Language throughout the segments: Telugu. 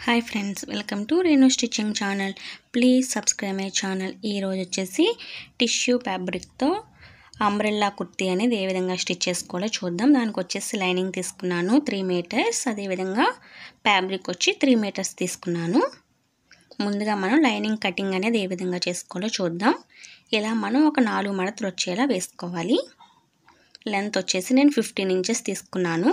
Hi friends, welcome to Renu stitching channel. Please subscribe my channel. ఈరోజు వచ్చేసి టిష్యూ ఫ్యాబ్రిక్తో అంబ్రెల్లా కుర్తీ అనేది ఏ విధంగా స్టిచ్ చేసుకోవాలో చూద్దాం. దానికి వచ్చేసి లైనింగ్ తీసుకున్నాను 3 మీటర్స్, అదేవిధంగా ఫ్యాబ్రిక్ వచ్చి 3 మీటర్స్ తీసుకున్నాను. ముందుగా మనం లైనింగ్ కటింగ్ అనేది ఏ విధంగా చేసుకోవాలో చూద్దాం. ఇలా మనం ఒక 4 మడతలు వచ్చేలా వేసుకోవాలి. లెంత్ వచ్చేసి నేను 15 ఇంచెస్ తీసుకున్నాను.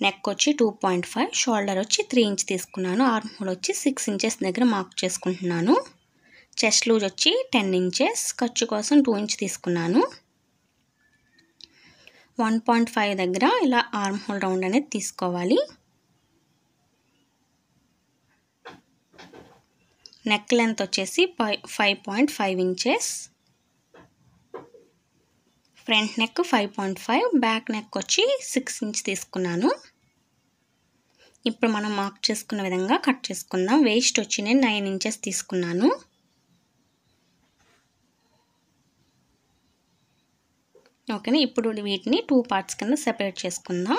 నెక్ వచ్చి 2.5, షోల్డర్ వచ్చి 3 ఇంచ్ తీసుకున్నాను. ఆర్మ్ హోల్ వచ్చి 6 ఇంచెస్ దగ్గర మార్క్ చేసుకుంటున్నాను. చెస్ట్ లూజ్ వచ్చి 10 ఇంచెస్, ఖర్చు కోసం 2 ఇంచ్ తీసుకున్నాను. 1.5 దగ్గర ఇలా ఆర్మ్ హోల్ రౌండ్ అనేది తీసుకోవాలి. నెక్ లెంత్ వచ్చేసి 5.5 inches, front neck 5.5, back neck వచ్చి 6 ఇంచ్ తీసుకున్నాను. ఇప్పుడు మనం మార్క్ చేసుకున్న విధంగా కట్ చేసుకుందాం. వేస్ట్ వచ్చి నేను 9 ఇంచెస్ తీసుకున్నాను. ఓకేనా, ఇప్పుడు వీటిని 2 పార్ట్స్ కింద సెపరేట్ చేసుకుందాం.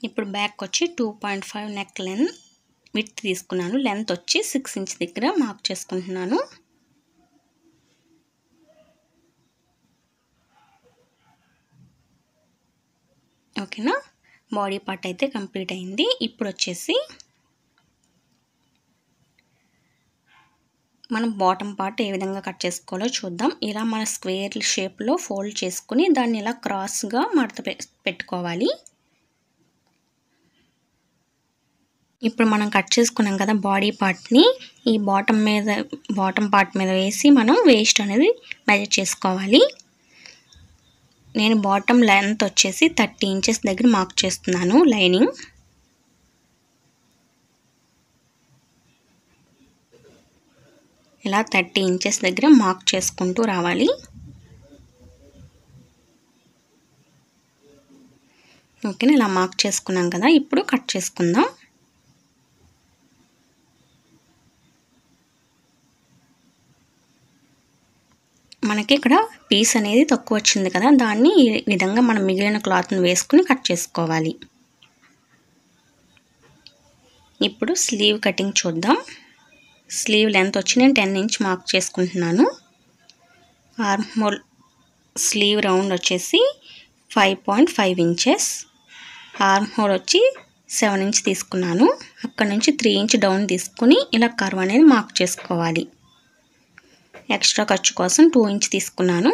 ఇప్పుడు బ్యాక్ వచ్చి 2.5 నెక్ లెంత్ విడ్త్ తీసుకున్నాను. లెంత్ వచ్చి 6 ఇంచ్ దగ్గర మార్క్ చేసుకుంటున్నాను. ఓకేనా, బాడీ పార్ట్ అయితే కంప్లీట్ అయింది. ఇప్పుడు వచ్చేసి మనం బాటమ్ పార్ట్ ఏ విధంగా కట్ చేసుకోవాలో చూద్దాం. ఇలా మన స్క్వేర్ షేప్లో ఫోల్డ్ చేసుకుని దాన్ని ఇలా క్రాస్గా మడత పెట్టుకోవాలి. ఇప్పుడు మనం కట్ చేసుకున్నాం కదా బాడీ పార్ట్ని, ఈ బాటమ్ పార్ట్ మీద వేసి మనం వేస్ట్ అనేది మెజర్ చేసుకోవాలి. నేను బాటమ్ లెంత్ వచ్చేసి 30 ఇంచెస్ దగ్గర మార్క్ చేస్తున్నాను. లైనింగ్ ఇలా 30 ఇంచెస్ దగ్గర మార్క్ చేసుకుంటూ రావాలి. ఓకేనా, ఇలా మార్క్ చేసుకున్నాం కదా, ఇప్పుడు కట్ చేసుకుందాం. మనకి ఇక్కడ పీస్ అనేది తక్కువ వచ్చింది కదా, దాన్ని ఈ విధంగా మనం మిగిలిన క్లాత్ని వేసుకుని కట్ చేసుకోవాలి. ఇప్పుడు స్లీవ్ కటింగ్ చూద్దాం. స్లీవ్ లెంత్ వచ్చి నేను 10 ఇంచ్ మార్క్ చేసుకుంటున్నాను. ఆర్మ్ హోల్ స్లీవ్ రౌండ్ వచ్చేసి 5.5 ఇంచెస్, ఆర్మ్ హోల్ వచ్చి 7 ఇంచ్ తీసుకున్నాను. అక్కడ నుంచి 3 ఇంచ్ డౌన్ తీసుకుని ఇలా కర్వ్ అనేది మార్క్ చేసుకోవాలి. ఎక్స్ట్రా ఖర్చు కోసం 2 ఇంచ్ తీసుకున్నాను.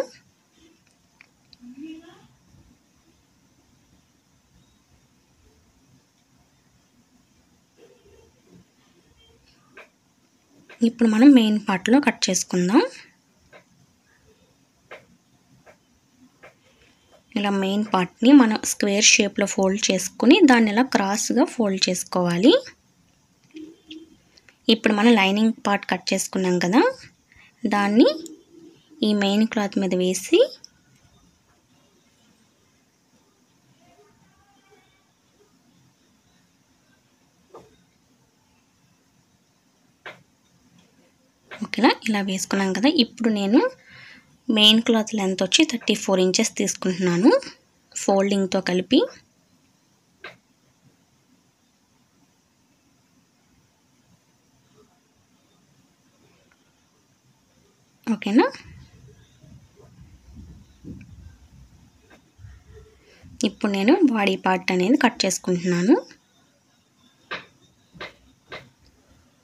ఇప్పుడు మనం మెయిన్ పార్ట్లో కట్ చేసుకుందాం. ఇలా మెయిన్ పార్ట్ని మనం స్క్వేర్ షేప్లో ఫోల్డ్ చేసుకుని దాన్ని ఇలా క్రాస్గా ఫోల్డ్ చేసుకోవాలి. ఇప్పుడు మనం లైనింగ్ పార్ట్ కట్ చేసుకున్నాం కదా, దాన్ని ఈ మెయిన్ క్లాత్ మీద వేసి ఓకేనా, ఇలా వేసుకున్నాం కదా. ఇప్పుడు నేను మెయిన్ క్లాత్ లెంత్ వచ్చి 34 ఇంచెస్ తీసుకుంటున్నాను ఫోల్డింగ్తో కలిపి. ఓకేనా, ఇప్పుడు నేను బాడీ పార్ట్ అనేది కట్ చేసుకుంటున్నాను.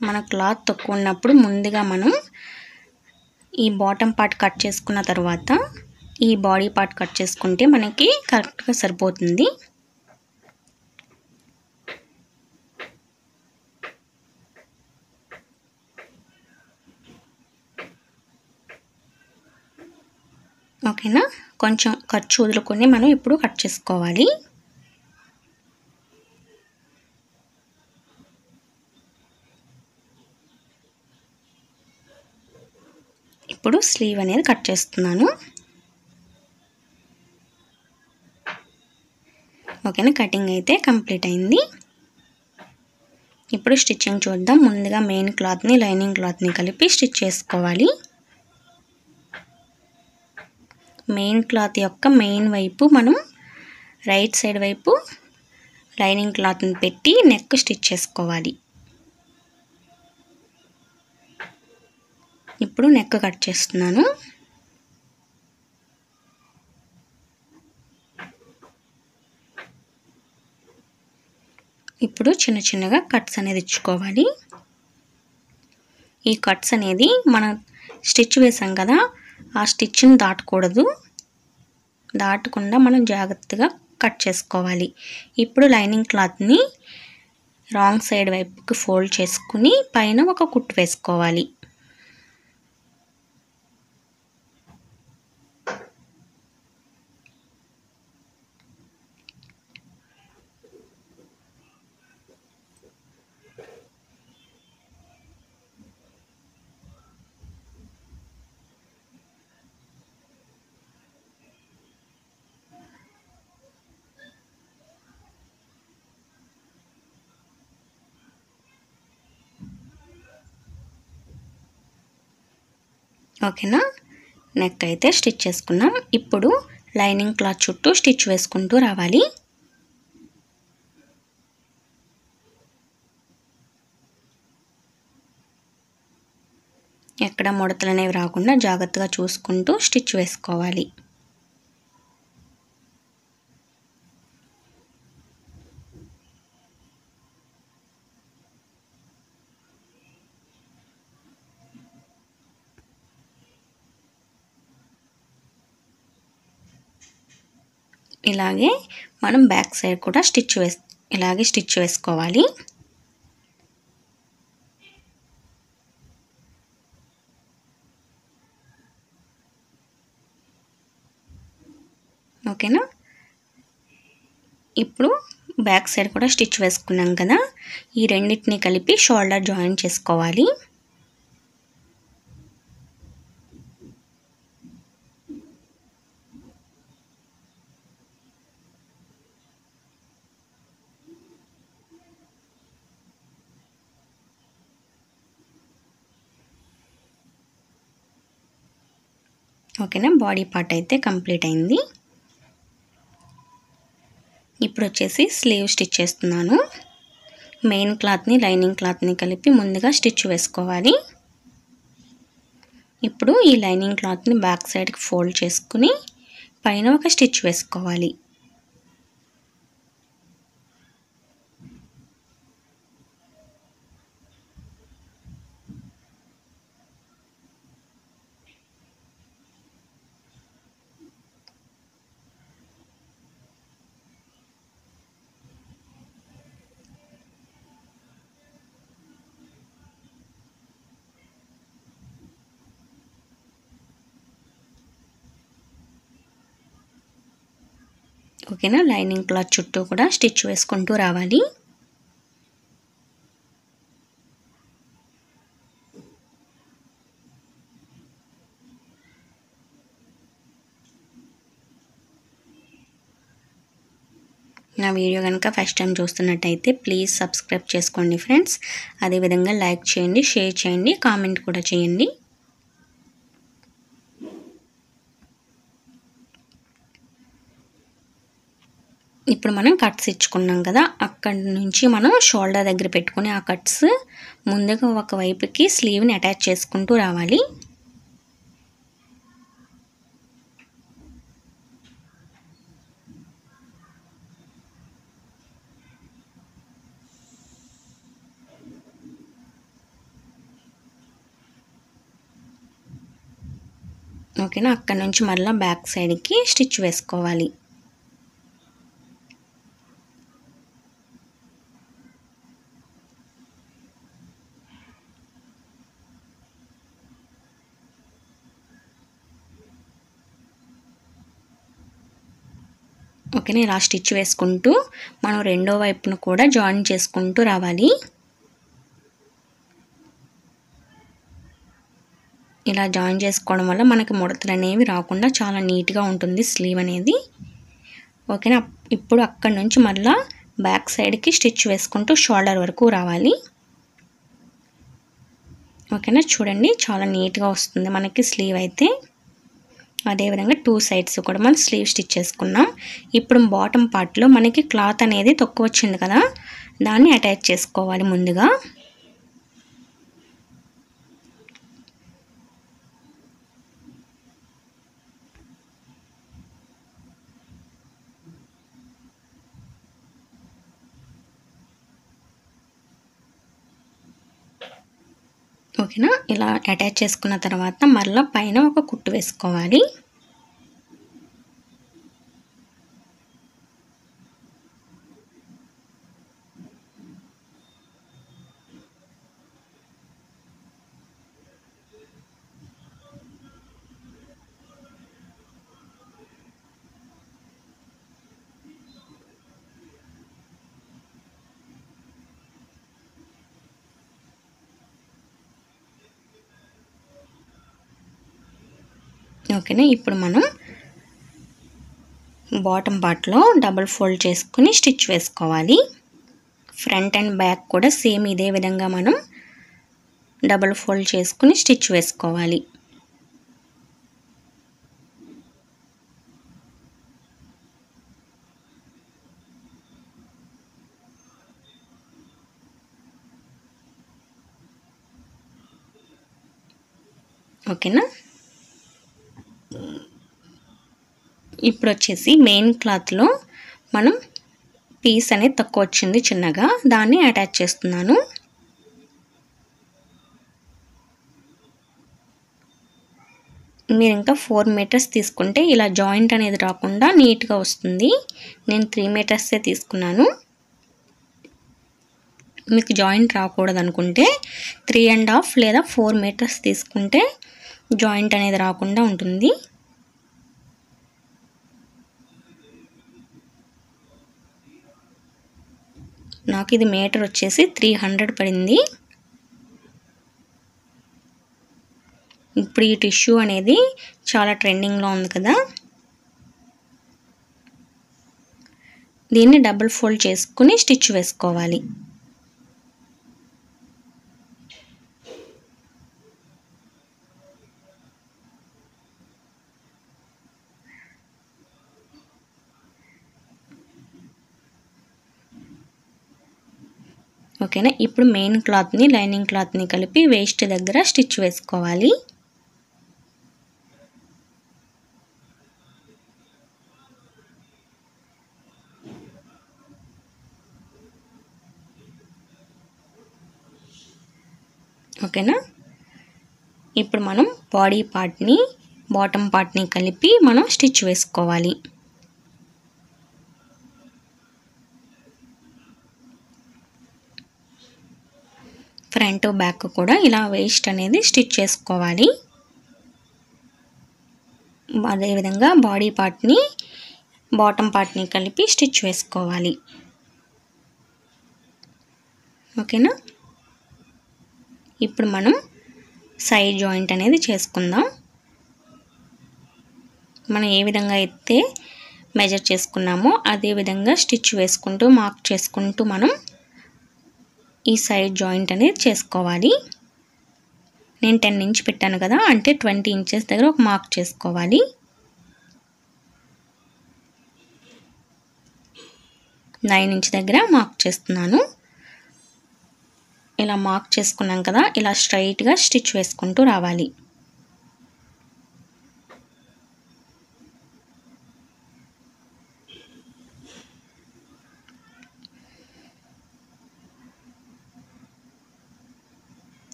మన క్లాత్ తక్కువ ఉన్నప్పుడు ముందుగా మనం ఈ బాటమ్ పార్ట్ కట్ చేసుకున్న తర్వాత ఈ బాడీ పార్ట్ కట్ చేసుకుంటే మనకి కరెక్ట్గా సరిపోతుంది. ఓకేనా, కొంచెం ఖర్చు వదులుకొని మనం ఇప్పుడు కట్ చేసుకోవాలి. ఇప్పుడు స్లీవ్ అనేది కట్ చేస్తున్నాను. ఓకేనా, కటింగ్ అయితే కంప్లీట్ అయింది. ఇప్పుడు స్టిచ్చింగ్ చూద్దాం. ముందుగా మెయిన్ క్లాత్ని లైనింగ్ క్లాత్ని కలిపి స్టిచ్ చేసుకోవాలి. మెయిన్ క్లాత్ యొక్క మెయిన్ వైపు మనం రైట్ సైడ్ వైపు లైనింగ్ క్లాత్ని పెట్టి నెక్ స్టిచ్ చేసుకోవాలి. ఇప్పుడు నెక్ కట్ చేస్తున్నాను. ఇప్పుడు చిన్న చిన్నగా కట్స్ అనేది ఇచ్చుకోవాలి. ఈ కట్స్ అనేది మనం స్టిచ్ వేసాం కదా, ఆ స్టిచ్ని దాటకుండా మనం జాగ్రత్తగా కట్ చేసుకోవాలి. ఇప్పుడు లైనింగ్ క్లాత్ని రాంగ్ సైడ్ వైపుకి ఫోల్డ్ చేసుకుని పైన ఒక కుట్టు వేసుకోవాలి. ఓకేనా, నెక్ అయితే స్టిచ్ చేసుకున్నాం. ఇప్పుడు లైనింగ్ క్లాత్ చుట్టూ స్టిచ్ వేసుకుంటూ రావాలి. ఎక్కడ ముడతలు అనేవి రాకుండా జాగ్రత్తగా చూసుకుంటూ స్టిచ్ వేసుకోవాలి. ఇలాగే మనం బ్యాక్ సైడ్ కూడా ఇలాగే స్టిచ్ వేసుకోవాలి. ఓకేనా, ఇప్పుడు బ్యాక్ సైడ్ కూడా స్టిచ్ వేసుకున్నాం కదా, ఈ రెండింటిని కలిపి షోల్డర్ జాయిన్ చేసుకోవాలి. ఓకేనా, బాడీ పార్ట్ అయితే కంప్లీట్ అయింది. ఇప్పుడు వచ్చేసి స్లీవ్ స్టిచ్ చేస్తున్నాను. మెయిన్ క్లాత్ని లైనింగ్ క్లాత్ని కలిపి ముందుగా స్టిచ్ వేసుకోవాలి. ఇప్పుడు ఈ లైనింగ్ క్లాత్ని బ్యాక్ సైడ్కి ఫోల్డ్ చేసుకుని పైన ఒక స్టిచ్ వేసుకోవాలి. ఓకేనా, లైనింగ్ క్లాత్ చుట్టూ కూడా స్టిచ్ వేసుకుంటూ రావాలి. నా వీడియో కనుక ఫస్ట్ టైం చూస్తున్నట్టయితే ప్లీజ్ సబ్స్క్రైబ్ చేసుకోండి ఫ్రెండ్స్. అదేవిధంగా లైక్ చేయండి, షేర్ చేయండి, కామెంట్ కూడా చేయండి. ఇప్పుడు మనం కట్స్ ఇచ్చుకున్నాం కదా, అక్కడి నుంచి మనం షోల్డర్ దగ్గర పెట్టుకుని ఆ కట్స్ ముందుగా ఒక వైపుకి స్లీవ్ని అటాచ్ చేసుకుంటూ రావాలి. ఓకేనా, అక్కడి నుంచి మళ్ళీ బ్యాక్ సైడ్కి స్టిచ్ వేసుకోవాలి. ఓకేనా, ఇలా స్టిచ్ వేసుకుంటూ మనం రెండో వైపును కూడా జాయిన్ చేసుకుంటూ రావాలి. ఇలా జాయిన్ చేసుకోవడం వల్ల మనకి ముడతలు అనేవి రాకుండా చాలా నీట్గా ఉంటుంది స్లీవ్ అనేది. ఓకేనా, ఇప్పుడు అక్కడి నుంచి మళ్ళీ బ్యాక్ సైడ్కి స్టిచ్ వేసుకుంటూ షోల్డర్ వరకు రావాలి. ఓకేనా, చూడండి చాలా నీట్గా వస్తుంది మనకి స్లీవ్ అయితే. అదేవిధంగా 2 సైడ్స్ కూడా మనం స్లీవ్ స్టిచ్ చేసుకున్నాం. ఇప్పుడు బాటమ్ పార్ట్లో మనకి క్లాత్ అనేది తక్కువ వచ్చింది కదా, దాన్ని అటాచ్ చేసుకోవాలి ముందుగా. ఓకేనా, ఇలా అటాచ్ చేసుకున్న తర్వాత మరలా పైన ఒక కుట్టు వేసుకోవాలి. ఓకేనా, ఇప్పుడు మనం బాటమ్ పార్ట్లో డబుల్ ఫోల్డ్ చేసుకుని స్టిచ్ వేసుకోవాలి. ఫ్రంట్ అండ్ బ్యాక్ కూడా సేమ్ ఇదే విధంగా మనం డబుల్ ఫోల్డ్ చేసుకుని స్టిచ్ వేసుకోవాలి. ఓకేనా, ఇప్పుడు వచ్చేసి మెయిన్ క్లాత్లో మనం పీస్ అనేది తక్కువ వచ్చింది చిన్నగా, దాన్ని అటాచ్ చేస్తున్నాను. మీరు ఇంకా 4 మీటర్స్ తీసుకుంటే ఇలా జాయింట్ అనేది రాకుండా నీట్గా వస్తుంది. నేను 3 మీటర్సే తీసుకున్నాను. మీకు జాయింట్ రాకూడదు అనుకుంటే 3.5 లేదా 4 మీటర్స్ తీసుకుంటే జాయింట్ అనేది రాకుండా ఉంటుంది. నాకు ఇది మీటర్ వచ్చేసి 300 పడింది. ఇప్పుడు ఈ టిష్యూ అనేది చాలా ట్రెండింగ్లో ఉంది కదా, దీన్ని డబుల్ ఫోల్డ్ చేసుకుని స్టిచ్ వేసుకోవాలి. ఓకేనా, ఇప్పుడు మెయిన్ క్లాత్ని లైనింగ్ క్లాత్ని కలిపి వేస్ట్ దగ్గర స్టిచ్ వేసుకోవాలి. ఓకేనా, ఇప్పుడు మనం బాడీ పార్ట్ని బాటమ్ పార్ట్ని కలిపి మనం స్టిచ్ వేసుకోవాలి. ఫ్రంట్ బ్యాక్ కూడా ఇలా వేస్ట్ అనేది స్టిచ్ చేసుకోవాలి. అదేవిధంగా బాడీ పార్ట్ని బాటమ్ పార్ట్ని కలిపి స్టిచ్ వేసుకోవాలి. ఓకేనా, ఇప్పుడు మనం సైడ్ జాయింట్ అనేది చేసుకుందాం. మనం ఏ విధంగా అయితే మెజర్ చేసుకున్నామో అదే విధంగా స్టిచ్ వేసుకుంటూ మార్క్ చేసుకుంటూ మనం ఈ సైడ్ జాయింట్ అనేది చేసుకోవాలి. నేను 10 ఇంచ్ పెట్టాను కదా, అంటే 20 ఇంచెస్ దగ్గర ఒక మార్క్ చేసుకోవాలి. నైన్ ఇంచ్ దగ్గర మార్క్ చేస్తున్నాను. ఇలా మార్క్ చేసుకున్నాం కదా, ఇలా స్ట్రైట్గా స్టిచ్ వేసుకుంటూ రావాలి.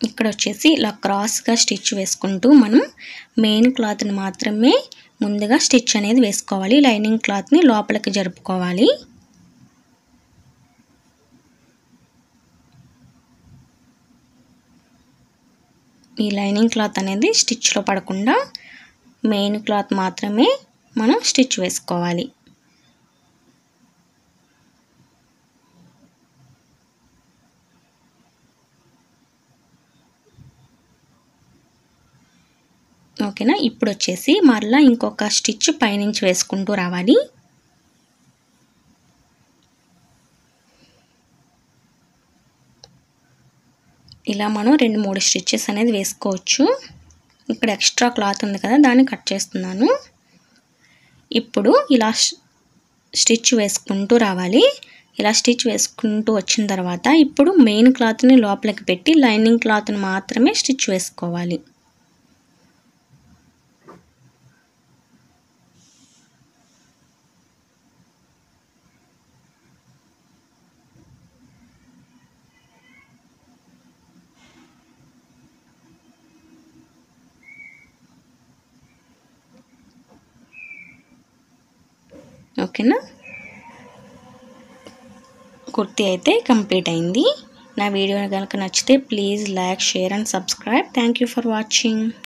ఇక్కడ వచ్చేసి ఇలా క్రాస్గా స్టిచ్ వేసుకుంటూ మనం మెయిన్ క్లాత్ని మాత్రమే ముందుగా స్టిచ్ అనేది వేసుకోవాలి. లైనింగ్ క్లాత్ని లోపలికి జరుపుకోవాలి. ఈ లైనింగ్ క్లాత్ అనేది స్టిచ్లో పడకుండా మెయిన్ క్లాత్ మాత్రమే మనం స్టిచ్ వేసుకోవాలి. ఓకేనా, ఇప్పుడు వచ్చేసి మరలా ఇంకొక స్టిచ్ పైనుంచి వేసుకుంటూ రావాలి. ఇలా మనం 2-3 స్టిచెస్ అనేది వేసుకోవచ్చు. ఇక్కడ ఎక్స్ట్రా క్లాత్ ఉంది కదా, దాన్ని కట్ చేస్తున్నాను. ఇప్పుడు ఇలా స్టిచ్ వేసుకుంటూ రావాలి. ఇలా స్టిచ్ వేసుకుంటూ వచ్చిన తర్వాత ఇప్పుడు మెయిన్ క్లాత్ని లోపలికి పెట్టి లైనింగ్ క్లాత్ని మాత్రమే స్టిచ్ వేసుకోవాలి. ఓకేనా, కుర్తీ అయితే కంప్లీట్ అయింది. నా వీడియో కనుక నచ్చితే please like, share and subscribe. Thank you for watching.